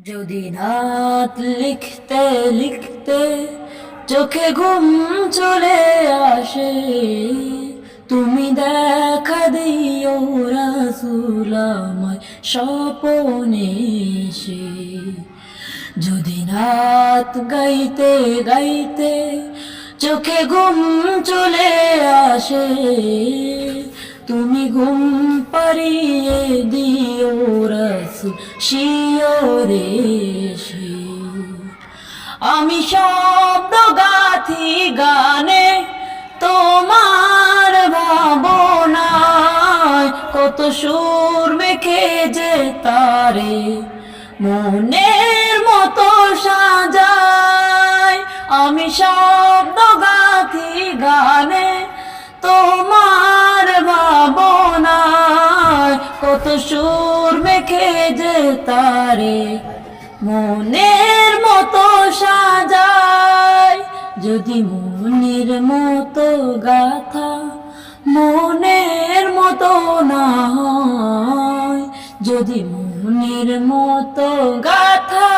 যদি রাত লিখতে লিখতে চোখে ঘুম চলে আসে, তুমি দেখা দিও রাসূল আমায় স্বপনে এসে। যদি রাত গাইতে গাইতে চোখে ঘুম চলে আসে, তুমি ঘুম পাড়িয়ে দিও রাসূল শিয়রে এসে। আমি শব্দ গাথি গানে তোমার ভাবনায়, কত সুর মেখে যে তারে মনের মতো সাজায়। আমি শব্দ গাথি গানে তোমার ভাবনায়, কত সুর মেখে যে তারে মনের মতো সাজায়। যদি মনের মতো গাথা মনের মতো না হয়, যদি মনের মতো গাথা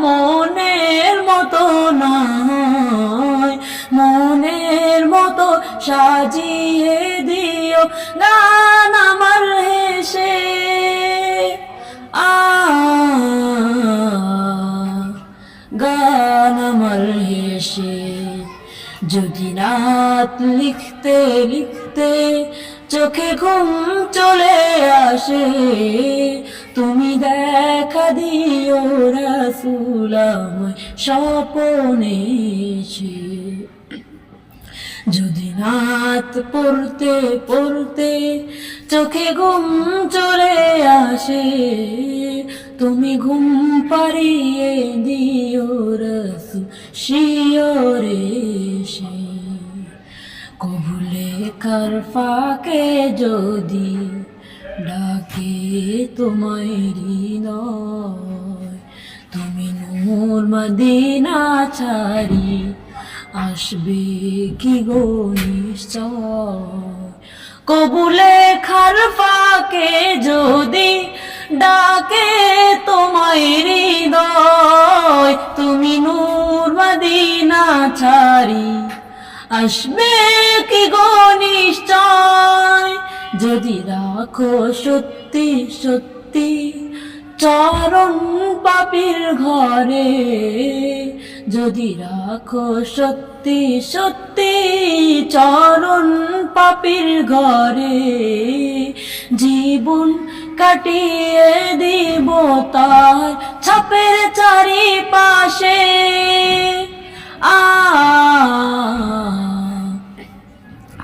মনের মতো না হয়, মনের মতো সাজিয়ে দিও গান আমার হেসে। গান আমার হেসে। যদি রাত লিখতে লিখতে চোখে ঘুম চলে আসে, তুমি দেখা দিও রাসূল আমায় স্বপনে এসে। যদি রাত পড়তে পড়তে চোখে ঘুম চলে আসে, তুমি ঘুম পাড়িয়ে দিও রাসূল শিয়রে এসে। কবু লেখার ফাঁকে যদি ডাকে তোমায় হৃদয়, তুমি নূর মদিনা ছাড়ি আসবে কি গো নিশ্চয়। কবু লেখার ফাঁকে যদি ডাকে তোমায় হৃদয়, তুমি নূর মদিনা ছাড়ি আসবে কি গো নিশ্চয়। যদি রাখো সত্যি সত্যি চরণ পাপীর ঘরে, যদি রাখো সত্যি সত্যি চরণ পাপীর ঘরে, জীবন কাটিয়ে দিব তার ছাপের চারিপাশে।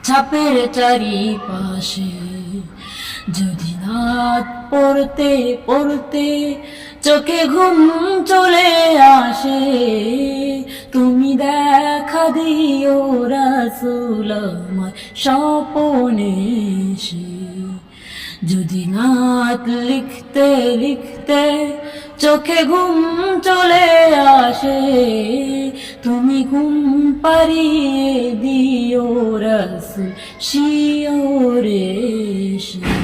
ছাপের চারিপাশে। যদি রাত পড়তে পড়তে চোখে ঘুম চলে আসে, তুমি দেখা দিও রাসূল আমায় স্বপনে এসে। যদি রাত লিখতে লিখতে চোখে ঘুম চলে আসে, তুমি ঘুম পাড়িয়ে দিও রাসূল শিয়রে এসে।